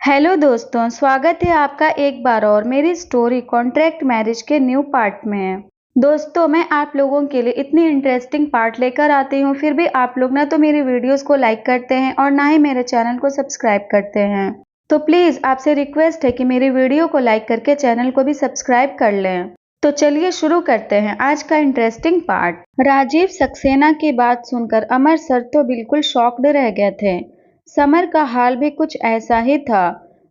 Hello दोस्तों, स्वागत है आपका एक बार और मेरी स्टोरी कॉन्ट्रैक्ट मैरिज के न्यू पार्ट में। दोस्तों, मैं आप लोगों के लिए इतनी इंटरेस्टिंग पार्ट लेकर आती हूँ, फिर भी आप लोग ना तो मेरी वीडियोस को लाइक करते हैं और ना ही मेरे चैनल को सब्सक्राइब करते हैं। तो प्लीज आपसे रिक्वेस्ट है कि मेरी वीडियो को लाइक करके चैनल को भी सब्सक्राइब कर लें। तो चलिए शुरू करते हैं आज का इंटरेस्टिंग पार्ट। राजीव सक्सेना की बात सुनकर अमर सर तो बिल्कुल शॉक्ड रह गए थे। समर का हाल भी कुछ ऐसा ही था।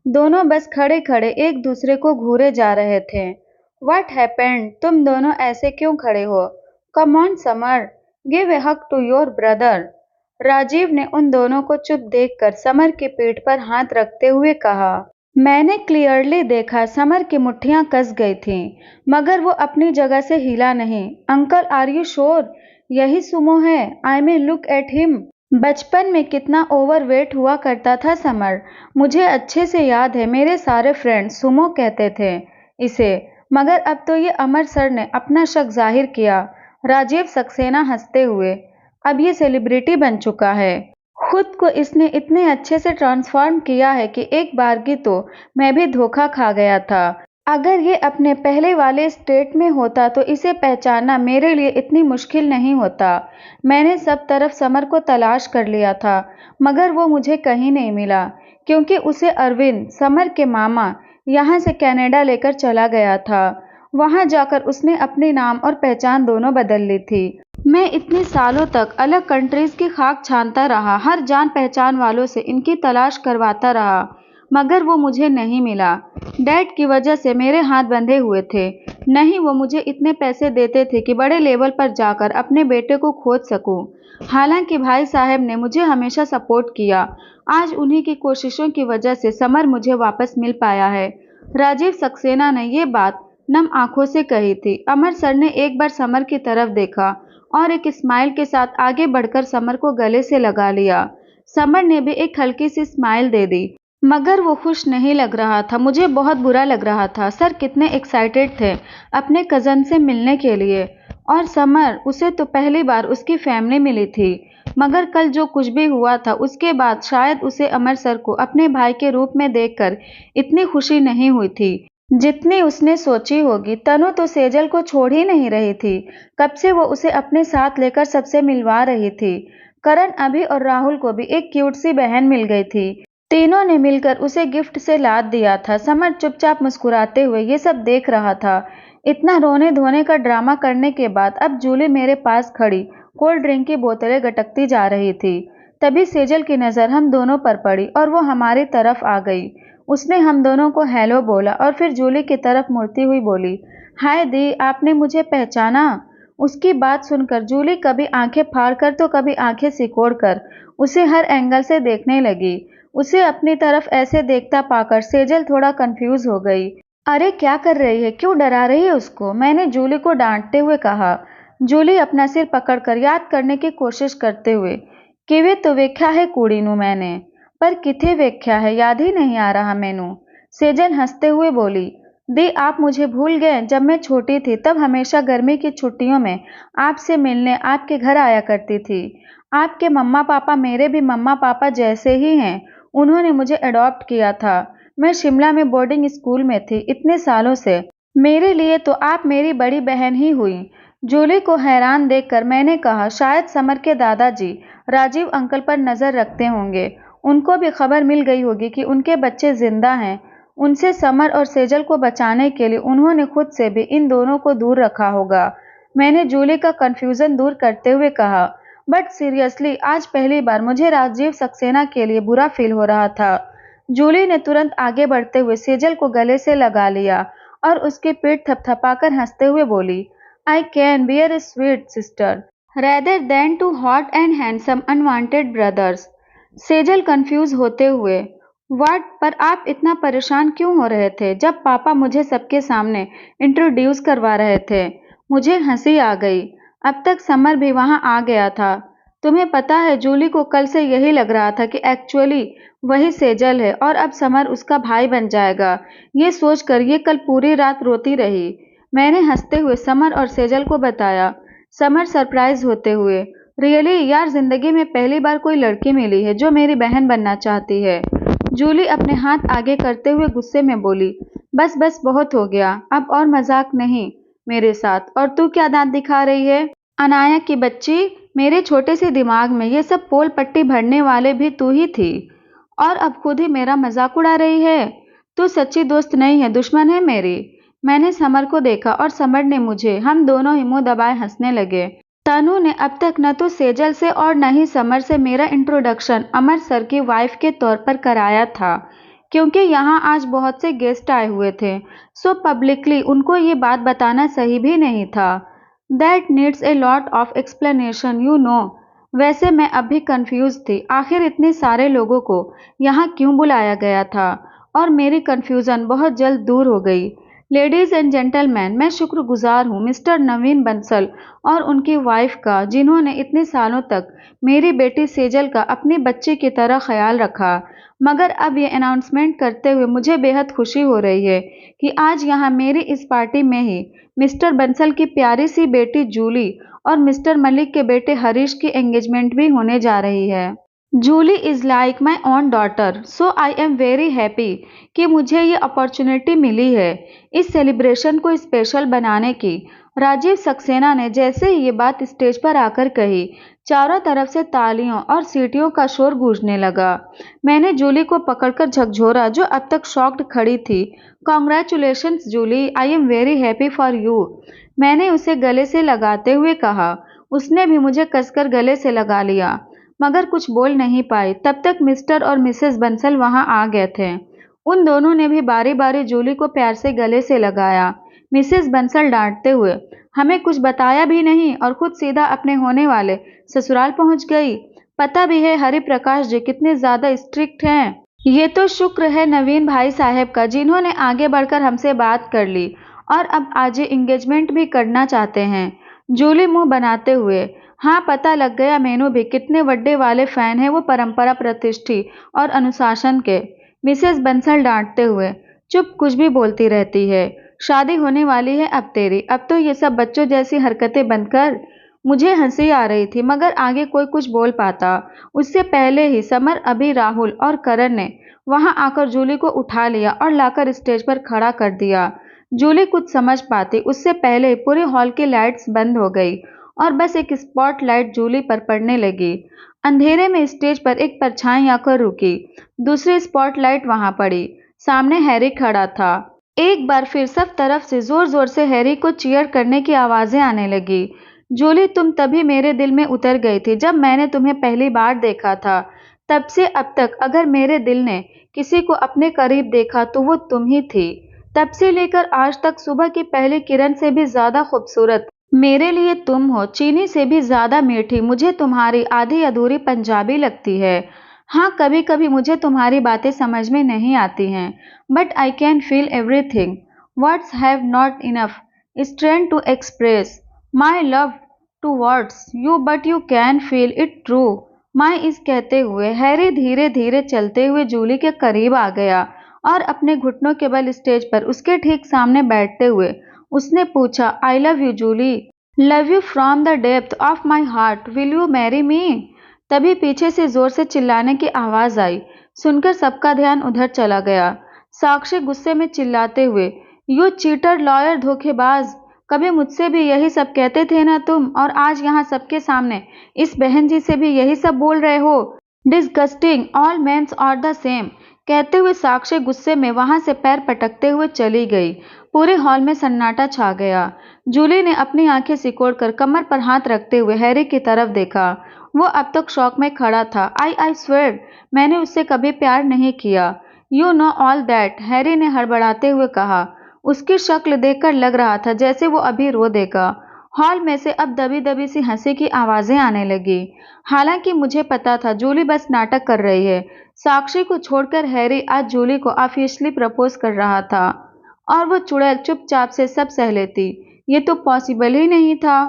दोनों बस खड़े खड़े एक दूसरे को घूरे जा रहे थे। What happened? तुम दोनों ऐसे क्यों खड़े हो? Come on Samar, give a hug to your brother. Rajiv ने उन दोनों को चुप देखकर समर की पीठ पर हाथ रखते हुए कहा। मैंने क्लियरली देखा समर की मुट्ठियां कस गई थीं, मगर वो अपनी जगह से हिला नहीं। अंकल, आर यू श्योर यही सुमो है? I mean look at him. बचपन में कितना ओवरवेट हुआ करता था समर। मुझे अच्छे से याद है, मेरे सारे फ्रेंड्स सुमो कहते थे इसे, मगर अब तो ये अमर सर ने अपना शक जाहिर किया। राजीव सक्सेना हंसते हुए, अब ये सेलिब्रिटी बन चुका है। खुद को इसने इतने अच्छे से ट्रांसफॉर्म किया है कि एक बार की तो मैं भी धोखा खा गया था। अगर ये अपने पहले वाले स्टेट में होता तो इसे पहचानना मेरे लिए इतनी मुश्किल नहीं होता। मैंने सब तरफ समर को तलाश कर लिया था, मगर वो मुझे कहीं नहीं मिला, क्योंकि उसे अरविंद, समर के मामा, यहाँ से कनाडा लेकर चला गया था। वहाँ जाकर उसने अपने नाम और पहचान दोनों बदल ली थी। मैं इतने सालों तक अलग कंट्रीज की खाक छानता रहा, हर जान पहचान वालों से इनकी तलाश करवाता रहा, मगर वो मुझे नहीं मिला। डैड की वजह से मेरे हाथ बंधे हुए थे। नहीं, वो मुझे इतने पैसे देते थे कि बड़े लेवल पर जाकर अपने बेटे को खोज सकूं। हालांकि भाई साहब ने मुझे हमेशा सपोर्ट किया। आज उन्हीं की कोशिशों की वजह से समर मुझे वापस मिल पाया है। राजीव सक्सेना ने ये बात नम आंखों से कही थी। अमर सर ने एक बार समर की तरफ देखा और एक स्माइल के साथ आगे बढ़कर समर को गले से लगा लिया। समर ने भी एक हल्की सी स्माइल दे दी, मगर वो खुश नहीं लग रहा था। मुझे बहुत बुरा लग रहा था। सर कितने एक्साइटेड थे अपने कज़न से मिलने के लिए, और समर, उसे तो पहली बार उसकी फैमिली मिली थी, मगर कल जो कुछ भी हुआ था उसके बाद शायद उसे अमर सर को अपने भाई के रूप में देखकर इतनी खुशी नहीं हुई थी जितनी उसने सोची होगी। तनु तो सेजल को छोड़ ही नहीं रही थी। कब से वो उसे अपने साथ लेकर सबसे मिलवा रही थी। करण, अभी और राहुल को भी एक क्यूट सी बहन मिल गई थी। तीनों ने मिलकर उसे गिफ्ट से लाद दिया था। समर चुपचाप मुस्कुराते हुए ये सब देख रहा था। इतना रोने धोने का ड्रामा करने के बाद अब जूली मेरे पास खड़ी कोल्ड ड्रिंक की बोतलें गटकती जा रही थी। तभी सेजल की नज़र हम दोनों पर पड़ी और वो हमारी तरफ आ गई। उसने हम दोनों को हेलो बोला और फिर जूली की तरफ मुड़ती हुई बोली, हाय दी, आपने मुझे पहचाना? उसकी बात सुनकर जूली कभी आंखें फाड़कर तो कभी आंखें सिकोड़कर उसे हर एंगल से देखने लगी। उसे अपनी तरफ ऐसे देखता पाकर सेजल थोड़ा कंफ्यूज हो गई। अरे क्या कर रही है, क्यों डरा रही है उसको? मैंने जूली को डांटते हुए कहा। जूली अपना सिर पकड़कर याद करने की कोशिश करते हुए, किवे तो वेख्या है कुड़ी नू मैंने, पर किथे वेख्या है याद ही नहीं आ रहा मैनू। सेजल हंसते हुए बोली, दी आप मुझे भूल गए? जब मैं छोटी थी तब हमेशा गर्मी की छुट्टियों में आपसे मिलने आपके घर आया करती थी। आपके मम्मा पापा मेरे भी मम्मा पापा जैसे ही हैं। उन्होंने मुझे अडॉप्ट किया था। मैं शिमला में बोर्डिंग स्कूल में थी इतने सालों से। मेरे लिए तो आप मेरी बड़ी बहन ही हुई। जूली को हैरान देखकर मैंने कहा, शायद समर के दादाजी राजीव अंकल पर नजर रखते होंगे। उनको भी खबर मिल गई होगी कि उनके बच्चे जिंदा हैं। उनसे समर और सेजल को बचाने के लिए उन्होंने खुद से भी इन दोनों को दूर रखा होगा। मैंने जूली का कंफ्यूजन दूर करते हुए कहा, बट सीरियसली आज पहली बार मुझे राजीव सक्सेना के लिए बुरा फील हो रहा था। जूली ने तुरंत आगे बढ़ते हुए सेजल को गले से लगा लिया और उसकी पीठ थपथपाकर हंसते हुए बोली, I can bear a sweet sister rather than two hot and handsome unwanted brothers. Sejal confused होते हुए, व्हाट? पर आप इतना परेशान क्यों हो रहे थे जब पापा मुझे सबके सामने इंट्रोड्यूस करवा रहे थे? मुझे हंसी आ गई। अब तक समर भी वहां आ गया था। तुम्हें पता है, जूली को कल से यही लग रहा था कि एक्चुअली वही सेजल है और अब समर उसका भाई बन जाएगा। ये सोचकर ये कल पूरी रात रोती रही। मैंने हंसते हुए समर और सेजल को बताया। समर सरप्राइज होते हुए, रियली यार, जिंदगी में पहली बार कोई लड़की मिली है जो मेरी बहन बनना चाहती है। जूली अपने हाथ आगे करते हुए गुस्से में बोली, बस बस बहुत हो गया, अब और मजाक नहीं मेरे साथ। और तू क्या दांत दिखा रही है? अनाया की बच्ची, मेरे छोटे से दिमाग में ये सब पोल पट्टी भरने वाले भी तू ही थी, और अब खुद ही मेरा मजाक उड़ा रही है। तू सच्ची दोस्त नहीं है, दुश्मन है मेरी। मैंने समर को देखा और समर ने मुझे। हम दोनों ही मुंह दबाए हंसने लगे। तनु ने अब तक न तो सेजल से और न ही समर से मेरा इंट्रोडक्शन अमर सर की वाइफ के तौर पर कराया था, क्योंकि यहाँ आज बहुत से गेस्ट आए हुए थे, सो पब्लिकली उनको ये बात बताना सही भी नहीं था। That needs a lot of explanation you know. वैसे मैं अब भी कंफ्यूज थी, आखिर इतने सारे लोगों को यहाँ क्यों बुलाया गया था, और मेरी कंफ्यूजन बहुत जल्द दूर हो गई। लेडीज एंड जेंटलमैन, मैं शुक्रगुजार हूँ मिस्टर नवीन बंसल और उनकी वाइफ का, जिन्होंने इतने सालों तक मेरी बेटी सेजल का अपने बच्चे की तरह ख्याल रखा। मगर अब ये अनाउंसमेंट करते हुए मुझे बेहद खुशी हो रही है कि आज यहाँ मेरी इस पार्टी में ही मिस्टर बंसल की प्यारी सी बेटी जूली और मिस्टर मलिक के बेटे हरीश की एंगेजमेंट भी होने जा रही है। Julie is like my own daughter, so I am very happy कि मुझे ये अपॉर्चुनिटी मिली है इस सेलिब्रेशन को स्पेशल बनाने की। राजीव सक्सेना ने जैसे ही ये बात स्टेज पर आकर कही, चारों तरफ से तालियों और सीटियों का शोर गूंजने लगा। मैंने जूली को पकड़कर झकझोरा, जो अब तक शॉक्ड खड़ी थी। Congratulations Julie, I am very happy for you, मैंने उसे गले से लगाते हुए कहा। उसने भी मुझे कसकर गले से लगा लिया, मगर कुछ बोल नहीं पाई। तब तक मिस्टर और मिसेस बंसल वहां आ गए थे। उन दोनों ने भी बारी बारी जूली को प्यार से गले से लगाया। मिसेस बंसल डांटते हुए, हमें कुछ बताया भी नहीं और खुद सीधा अपने होने वाले ससुराल पहुंच गई। पता भी है हरि प्रकाश जी कितने ज्यादा स्ट्रिक्ट हैं। ये तो शुक्र है नवीन भाई साहब का, जिन्होंने आगे बढ़कर हमसे बात कर ली और अब आज एंगेजमेंट भी करना चाहते हैं। जूली मुंह बनाते हुए, हाँ पता लग गया मेनू भी कितने बड़े वाले फैन हैं वो परंपरा, प्रतिष्ठी और अनुशासन के। मिसेस बंसल डांटते हुए, चुप, कुछ भी बोलती रहती है। शादी होने वाली है अब तेरी, अब तो ये सब बच्चों जैसी हरकतें बंद कर। मुझे हंसी आ रही थी, मगर आगे कोई कुछ बोल पाता उससे पहले ही समर, अभी, राहुल और करण ने वहां आकर जूली को उठा लिया और लाकर स्टेज पर खड़ा कर दिया। जूली कुछ समझ पाती उससे पहले पूरे हॉल की लाइट्स बंद हो गई और बस एक स्पॉटलाइट जूली पर पड़ने लगी। अंधेरे में स्टेज पर एक परछाई आकर रुकी। दूसरी स्पॉटलाइट वहां पड़ी। सामने हैरी खड़ा था। एक बार फिर सब तरफ से जोर जोर से हैरी को चीयर करने की आवाजें आने लगी। जूली, तुम तभी मेरे दिल में उतर गई थी जब मैंने तुम्हें पहली बार देखा था। तब से अब तक अगर मेरे दिल ने किसी को अपने करीब देखा तो वो तुम ही थी। तब से लेकर आज तक सुबह की पहली किरण से भी ज्यादा खूबसूरत मेरे लिए तुम हो, चीनी से भी ज्यादा मीठी मुझे तुम्हारी आधी अधूरी पंजाबी लगती है। हाँ, कभी कभी मुझे तुम्हारी बातें समझ में नहीं आती हैं, but I can feel everything. Words have not enough strength to express my love towards you, but you can feel it true. My इस कहते हुए हैरी धीरे धीरे चलते हुए जूली के करीब आ गया और अपने घुटनों के बल स्टेज पर उसके ठीक सामने बैठते हुए उसने पूछा, I love you Julie, love you from the depth of my heart, will you marry me. तभी पीछे से जोर से चिल्लाने की आवाज आई। सुनकर सबका ध्यान उधर चला गया। साक्षी गुस्से में चिल्लाते हुए, यू चीटर, लॉयर, धोखेबाज, कभी मुझसे भी यही सब कहते थे ना तुम, और आज यहाँ सबके सामने इस बहन जी से भी यही सब बोल रहे हो। Disgusting, all mens are the same. कहते हुए साक्षी गुस्से में वहां से पैर पटकते हुए चली गई। पूरे हॉल में सन्नाटा छा गया। जूली ने अपनी आंखें सिकोड़कर कमर पर हाथ रखते हुए हैरी की तरफ देखा। वो अब तक शौक में खड़ा था। आई स्वेयर, मैंने उससे कभी प्यार नहीं किया। You know all that, Harry ने हड़बड़ाते हुए कहा। उसकी शक्ल देखकर लग रहा था जैसे वो अभी रो देगा। हॉल में से अब दबी दबी सी हंसी की आवाजें आने लगी। हालांकि मुझे पता था जूली बस नाटक कर रही है। साक्षी को छोड़कर हैरी आज जूली को ऑफिशियली प्रपोज कर रहा था और वो चुड़ैल चुपचाप से सब सह लेती। ये तो पॉसिबल ही नहीं था।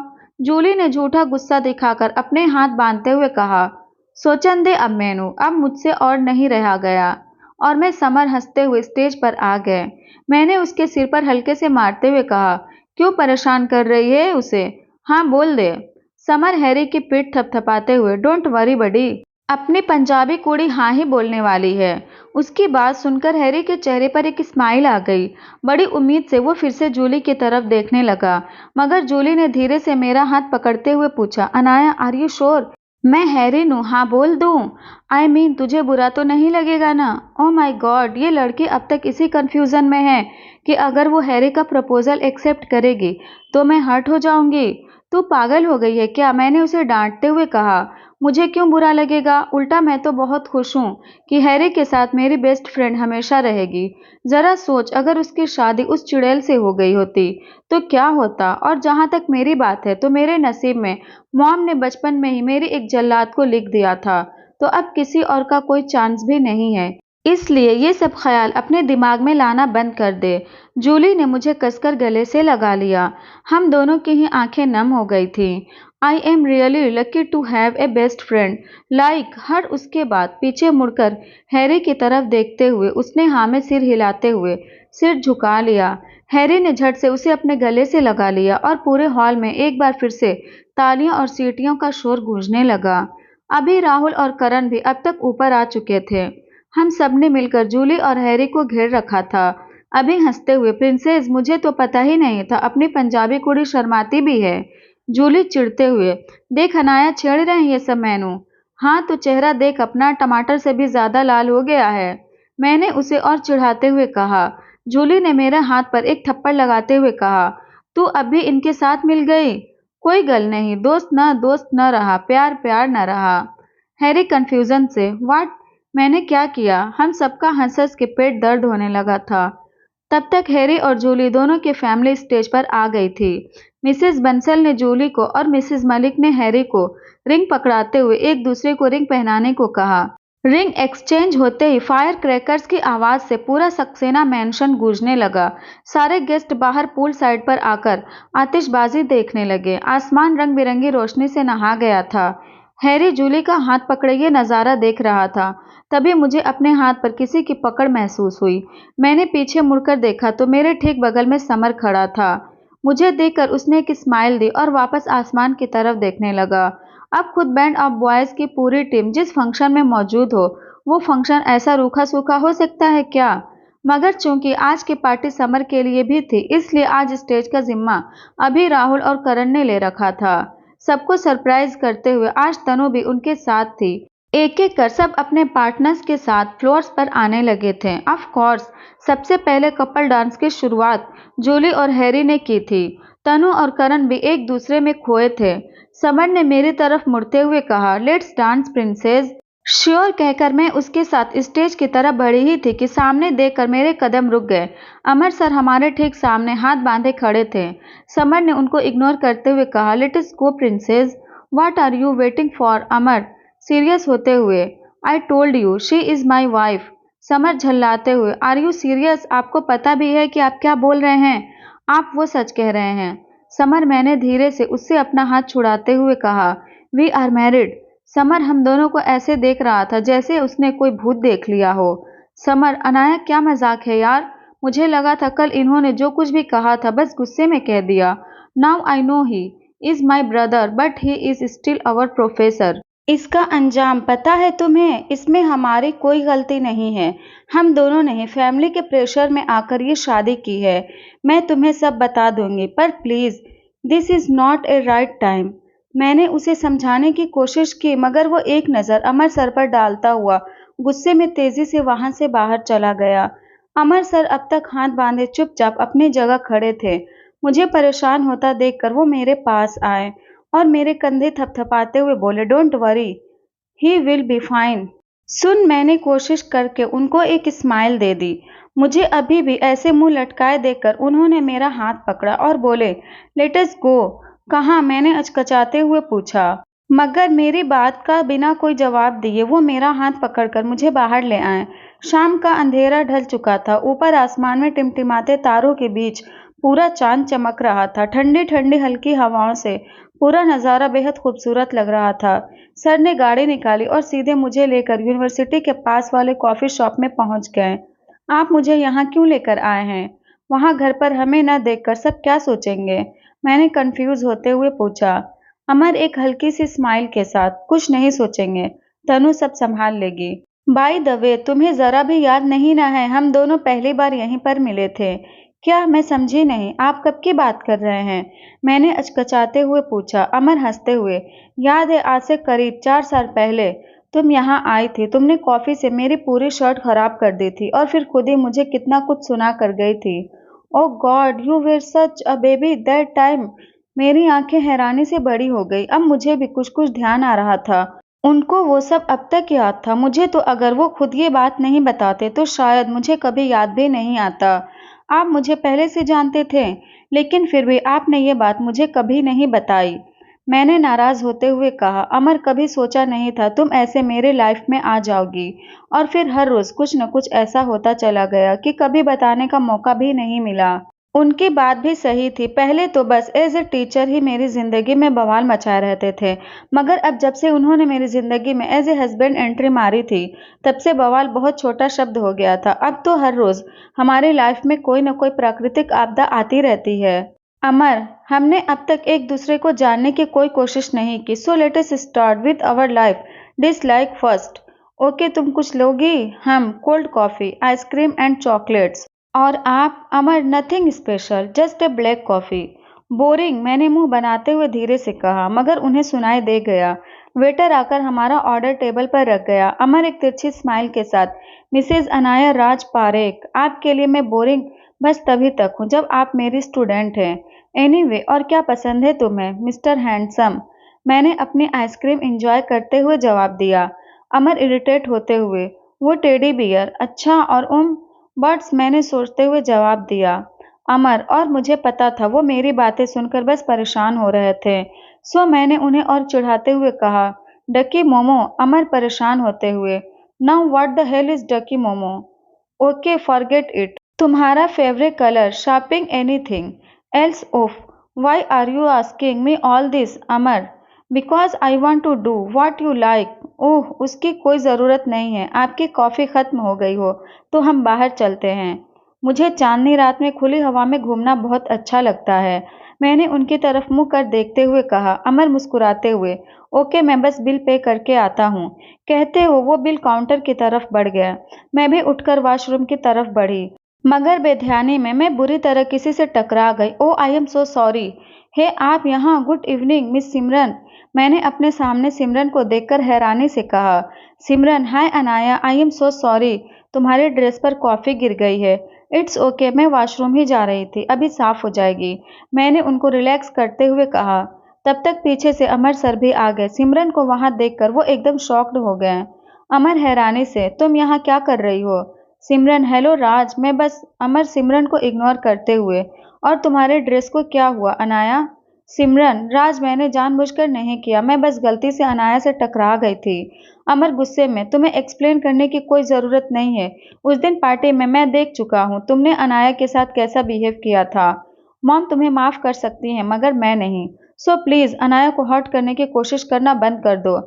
जूली ने झूठा गुस्सा दिखाकर अपने हाथ बांधते हुए कहा, सोचन दे अब मैनू, अब मुझसे और नहीं रहा गया। और मैं समर हंसते हुए स्टेज पर आ गए। मैंने उसके सिर पर हल्के से मारते हुए कहा, क्यों परेशान कर रही है उसे? हाँ बोल दे। समर हैरी की पीठ थपथपाते हुए, डोंट वरी बडी, अपनी पंजाबी कुड़ी हाँ ही बोलने वाली है। उसकी बात सुनकर हैरी के चेहरे पर एक स्माइल आ गई। बड़ी उम्मीद से वो फिर से जूली की तरफ देखने लगा, मगर जूली ने धीरे से मेरा हाथ पकड़ते हुए पूछा, अनाया, आर यू श्योर? मैं हैरी हूँ, हाँ बोल दूँ? तुझे बुरा तो नहीं लगेगा ना? ओह माय गॉड, ये लड़की अब तक इसी कंफ्यूजन में है कि अगर वो हैरी का प्रपोजल एक्सेप्ट करेगी तो मैं हर्ट हो जाऊंगी। तू पागल हो गई है क्या? मैंने उसे डांटते हुए कहा। मुझे क्यों बुरा लगेगा? उल्टा मैं तो बहुत खुश हूँ कि हैरी के साथ मेरी बेस्ट फ्रेंड हमेशा रहेगी। जरा सोच, अगर उसकी शादी उस चुड़ैल से हो गई होती तो क्या होता? और जहां तक मेरी बात है तो मेरे नसीब में मॉम ने बचपन में ही मेरी एक जल्लाद को लिख दिया था, तो अब किसी और का कोई चांस भी नहीं है। इसलिए ये सब ख्याल अपने दिमाग में लाना बंद कर दे। जूली ने मुझे कसकर गले से लगा लिया। हम दोनों की ही आंखें नम हो गई थीं। I am really lucky to have a best friend like her. उसके बाद पीछे मुड़कर हैरी की तरफ देखते हुए उसने हाँ में सिर हिलाते हुए सिर झुका लिया। हैरी ने झट से उसे अपने गले से लगा लिया और पूरे हॉल में एक बार फिर से तालियों और सीटियों का शोर गूंजने लगा। अभी राहुल और करण भी अब तक ऊपर आ चुके थे। हम सबने मिलकर जूली और हैरी को घेर रखा था। अभी हंसते हुए, प्रिंसेस, मुझे तो पता ही नहीं था अपनी पंजाबी कुड़ी शर्माती भी है। जूली चिढ़ते हुए, देख अनाया, छेड़ रहे हैं ये सब मैनू। हाँ तो चेहरा देख अपना, टमाटर से भी ज्यादा लाल हो गया है, मैंने उसे और चिढ़ाते हुए कहा। जूली ने मेरे हाथ पर एक थप्पड़ लगाते हुए कहा, तू अब भी इनके साथ मिल गई? कोई गल नहीं, दोस्त न रहा, प्यार प्यार न रहा। हैरी कंफ्यूजन से, व्हाट? मैंने क्या किया? हम सबका हंस हंस के पेट दर्द होने लगा था। तब तक हैरी और जूली दोनों की फैमिली स्टेज पर आ गई थी। मिसेस बंसल ने जूली को और मिसेस मलिक ने हैरी को रिंग पकड़ाते हुए एक दूसरे को रिंग पहनाने को कहा। रिंग एक्सचेंज होते ही फायर क्रैकर्स की आवाज से पूरा सक्सेना मैंशन गूंजने लगा। सारे गेस्ट बाहर पूल साइड पर आकर आतिशबाजी देखने लगे। आसमान रंग बिरंगी रोशनी से नहा गया था। हैरी जूली का हाथ पकड़े ये नजारा देख रहा था। तभी मुझे अपने हाथ पर किसी की पकड़ महसूस हुई। मैंने पीछे मुड़कर देखा तो मेरे ठीक बगल में समर खड़ा था। मुझे देखकर उसने एक स्माइल दी और वापस आसमान की तरफ देखने लगा। अब खुद बैंड ऑफ बॉयज की पूरी टीम जिस फंक्शन में मौजूद हो, वो फंक्शन ऐसा रूखा सूखा हो सकता है क्या? मगर चूंकि आज की पार्टी समर के लिए भी थी, इसलिए आज स्टेज का जिम्मा अभी राहुल और करण ने ले रखा था। सबको सरप्राइज करते हुए आज तनु भी उनके साथ थी। एक एक कर सब अपने पार्टनर्स के साथ फ्लोर्स पर आने लगे थे। ऑफ कोर्स सबसे पहले कपल डांस की शुरुआत जूली और हैरी ने की थी। तनु और करण भी एक दूसरे में खोए थे। समर ने मेरी तरफ मुड़ते हुए कहा, लेट्स डांस प्रिंसेस। श्योर कहकर मैं उसके साथ स्टेज की तरफ बढ़ी ही थी कि सामने देखकर मेरे कदम रुक गए। अमर सर हमारे ठीक सामने हाथ बांधे खड़े थे। समर ने उनको इग्नोर करते हुए कहा, let us go princess. What are you waiting for? Amar serious होते हुए, I told you she is my wife. Samar झल्लाते हुए, आर यू सीरियस? आपको पता भी है कि आप क्या बोल रहे हैं? आप वो सच कह रहे हैं? समर, मैंने धीरे से उससे अपना हाथ छुड़ाते हुए कहा, वी आर मैरिड। समर हम दोनों को ऐसे देख रहा था जैसे उसने कोई भूत देख लिया हो। समर, अनाया क्या मजाक है यार? मुझे लगा था कल इन्होंने जो कुछ भी कहा था बस गुस्से में कह दिया। Now I know he is my brother but he is still our professor. इसका अंजाम पता है तुम्हें? इसमें हमारी कोई गलती नहीं है। हम दोनों ने फैमिली के प्रेशर में आकर ये शादी की है। मैं तुम्हें सब बता दूंगी, पर please this is not a right time. मैंने उसे समझाने की कोशिश की, मगर वो एक नज़र अमर सर पर डालता हुआ गुस्से में तेजी से वहां से बाहर चला गया। अमर सर अब तक हाथ बांधे चुपचाप अपनी जगह खड़े थे। मुझे परेशान होता देखकर वो मेरे पास आए और मेरे कंधे थपथपाते हुए बोले, don't worry, he will be fine. सुन, मैंने कोशिश करके उनको एक स्माइल दे दी। मुझे अभी भी ऐसे मुंह लटकाए देखकर उन्होंने मेरा हाथ पकड़ा और बोले, लेट अस गो। कहाँ? मैंने अचकचाते हुए पूछा, मगर मेरी बात का बिना कोई जवाब दिए वो मेरा हाथ पकड़कर मुझे बाहर ले आए। शाम का अंधेरा ढल चुका था। ऊपर आसमान में टिमटिमाते तारों के बीच पूरा चांद चमक रहा था। ठंडी ठंडी हल्की हवाओं से पूरा नज़ारा बेहद खूबसूरत लग रहा था। सर ने गाड़ी निकाली और सीधे मुझे लेकर यूनिवर्सिटी के पास वाले कॉफ़ी शॉप में पहुंच गए। आप मुझे यहाँ क्यों लेकर आए हैं? वहाँ घर पर हमें न देखकर सब क्या सोचेंगे? मैंने कंफ्यूज होते हुए पूछा। अमर एक हल्की सी स्माइल के साथ, कुछ नहीं सोचेंगे, तनु सब संभाल लेगी। बाय द वे, तुम्हें ज़रा भी याद नहीं ना है हम दोनों पहली बार यहीं पर मिले थे? क्या? मैं समझी नहीं, आप कब की बात कर रहे हैं? मैंने अचकचाते हुए पूछा। अमर हंसते हुए, याद है आज से करीब 4 साल पहले तुम यहाँ आई थी। तुमने कॉफ़ी से मेरी पूरी शर्ट खराब कर दी थी और फिर खुद ही मुझे कितना कुछ सुना कर गई थी। Oh god, you were such a baby that time. मेरी आंखें हैरानी से बड़ी हो गई। अब मुझे भी कुछ कुछ ध्यान आ रहा था। उनको वो सब अब तक याद था। मुझे तो अगर वो खुद ये बात नहीं बताते तो शायद मुझे कभी याद भी नहीं आता। आप मुझे पहले से जानते थे, लेकिन फिर भी आपने ये बात मुझे कभी नहीं बताई। मैंने नाराज होते हुए कहा, अमर कभी सोचा नहीं था तुम ऐसे मेरे लाइफ में आ जाओगी। और फिर हर रोज कुछ न कुछ ऐसा होता चला गया कि कभी बताने का मौका भी नहीं मिला। उनकी बात भी सही थी। पहले तो बस एज ए टीचर ही मेरी ज़िंदगी में बवाल मचाए रहते थे, मगर अब जब से उन्होंने मेरी ज़िंदगी में एज ए हस्बैंड एंट्री मारी थी, तब से बवाल बहुत छोटा शब्द हो गया था। अब तो हर रोज़ हमारी लाइफ में कोई न कोई प्राकृतिक आपदा आती रहती है। अमर, हमने अब तक एक दूसरे को जानने की कोई कोशिश नहीं की, so let us start with our life dislike first. Okay, तुम कुछ लोगी? Hmm cold coffee, ice cream and chocolates. और आप? Amar, nothing special, just a black coffee. Boring, मैंने मुंह बनाते हुए धीरे से कहा, मगर उन्हें सुनाई दे गया। वेटर आकर हमारा ऑर्डर टेबल पर रख गया। अमर एक तिरछी स्माइल के साथ, मिसेज अनाया राज पारेख, आपके लिए मैं बोरिंग बस तभी तक हूँ जब आप मेरी स्टूडेंट हैं। एनीवे, और क्या पसंद है तुम्हें मिस्टर हैंडसम? मैंने अपनी आइसक्रीम एंजॉय करते हुए जवाब दिया। अमर इरिटेट होते हुए, वो टेडी बियर, अच्छा, और बर्ड्स, मैंने सोचते हुए जवाब दिया। अमर, और मुझे पता था वो मेरी बातें सुनकर बस परेशान हो रहे थे, सो मैंने उन्हें और चिढ़ाते हुए कहा, डकी मोमो। अमर परेशान होते हुए, now what the hell is ducky momo? Okay, forget it. तुम्हारा favourite colour, shopping, anything else? ओफ, why are you asking me all this? Amar, because I want to do what you like. Oh, उसकी कोई ज़रूरत नहीं है। आपकी कॉफ़ी ख़त्म हो गई हो तो हम बाहर चलते हैं। मुझे चांदनी रात में खुली हवा में घूमना बहुत अच्छा लगता है। मैंने उनकी तरफ मुंह कर देखते हुए कहा। अमर मुस्कुराते हुए, ओके, मैं बस बिल पे करके आता हूँ। कहते हो वो बिल काउंटर की तरफ बढ़ गया। मैं भी उठकर वॉशरूम की तरफ बढ़ी, मगर बेध्यानी में मैं बुरी तरह किसी से टकरा गई। ओ, आई एम सो सॉरी। हे, आप यहाँ? Good evening miss Simran. मैंने अपने सामने सिमरन को देखकर हैरानी से कहा। Simran, hi Anaya, I am so sorry, तुम्हारे ड्रेस पर कॉफ़ी गिर गई है। इट्स ओके, मैं वॉशरूम ही जा रही थी, अभी साफ हो जाएगी। मैंने उनको रिलैक्स करते हुए कहा। तब तक पीछे से अमर सर भी आ गए। सिमरन को वहां देखकर वो एकदम शॉक्ड हो गए। अमर हैरानी से, तुम यहाँ क्या कर रही हो? सिमरन, हेलो राज, मैं बस। अमर सिमरन को इग्नोर करते हुए, और तुम्हारे ड्रेस को क्या हुआ अनाया? सिमरन, राज, मैंने जानबूझकर नहीं किया, मैं बस गलती से अनाया से टकरा गई थी। अमर गुस्से में, तुम्हें एक्सप्लेन करने की कोई ज़रूरत नहीं है। उस दिन पार्टी में मैं देख चुका हूँ तुमने अनाया के साथ कैसा बिहेव किया था। मॉम तुम्हें माफ़ कर सकती हैं, मगर मैं नहीं। सो प्लीज़ अनाया को हर्ट करने की कोशिश करना बंद कर दो।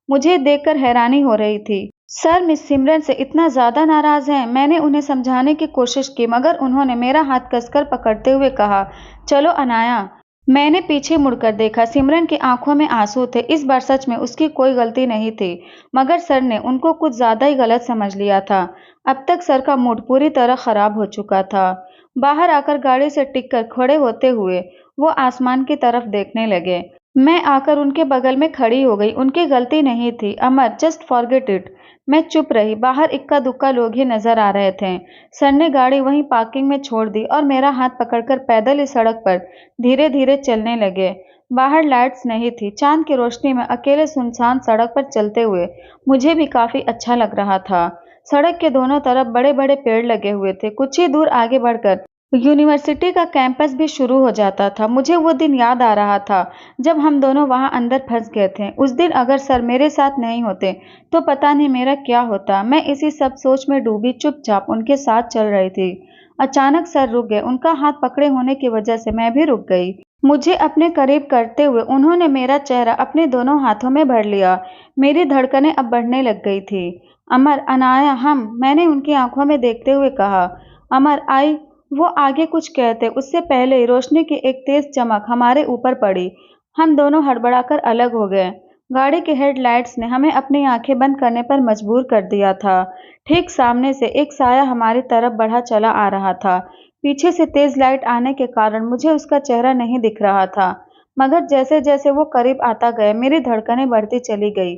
मुझे देखकर हैरानी हो रही थी। सर, मिस सिमरन से इतना ज़्यादा नाराज़ हैं? मैंने उन्हें समझाने की कोशिश की, मगर उन्होंने मेरा हाथ कसकर पकड़ते हुए कहा, चलो अनाया। मैंने पीछे मुड़कर देखा। सिमरन की आंखों में आंसू थे। इस बार सच में उसकी कोई गलती नहीं थी, मगर सर ने उनको कुछ ज़्यादा ही गलत समझ लिया था। अब तक सर का मूड पूरी तरह खराब हो चुका था। बाहर आकर गाड़ी से टिककर खड़े होते हुए वो आसमान की तरफ देखने लगे। मैं आकर उनके बगल में खड़ी हो गई। उनकी गलती नहीं थी अमर, जस्ट फॉरगेट इट। मैं चुप रही। बाहर इक्का दुक्का लोग ही नजर आ रहे थे। सर ने गाड़ी वहीं पार्किंग में छोड़ दी और मेरा हाथ पकड़कर पैदल ही सड़क पर धीरे धीरे चलने लगे। बाहर लाइट्स नहीं थी। चांद की रोशनी में अकेले सुनसान सड़क पर चलते हुए मुझे भी काफी अच्छा लग रहा था। सड़क के दोनों तरफ बड़े बड़े पेड़ लगे हुए थे। कुछ ही दूर आगे बढ़कर यूनिवर्सिटी का कैंपस भी शुरू हो जाता था। मुझे वो दिन याद आ रहा था जब हम दोनों वहां अंदर फंस गए थे। उस दिन अगर सर मेरे साथ नहीं होते तो पता नहीं मेरा क्या होता। मैं इसी सब सोच में डूबी चुपचाप उनके साथ चल रही थी। अचानक सर रुक गए। उनका हाथ पकड़े होने की वजह से मैं भी रुक गई। मुझे अपने करीब करते हुए उन्होंने मेरा चेहरा अपने दोनों हाथों में भर लिया। मेरी धड़कनें अब बढ़ने लग गई थी। अमर, अनाया, मैंने उनकी आंखों में देखते हुए कहा। अमर, आई। वो आगे कुछ कहते उससे पहले ही रोशनी की एक तेज चमक हमारे ऊपर पड़ी। हम दोनों हड़बड़ाकर अलग हो गए। गाड़ी के हेडलाइट्स ने हमें अपनी आंखें बंद करने पर मजबूर कर दिया था। ठीक सामने से एक साया हमारी तरफ बढ़ा चला आ रहा था। पीछे से तेज लाइट आने के कारण मुझे उसका चेहरा नहीं दिख रहा था, मगर जैसे-जैसे वो करीब आता गया, मेरी धड़कनें बढ़ती चली गई।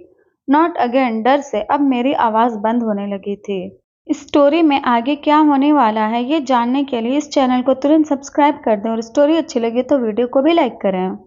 नॉट अगेन डर से अब मेरी आवाज़ बंद होने लगी थी। इस स्टोरी में आगे क्या होने वाला है, ये जानने के लिए इस चैनल को तुरंत सब्सक्राइब कर दें और स्टोरी अच्छी लगी तो वीडियो को भी लाइक करें।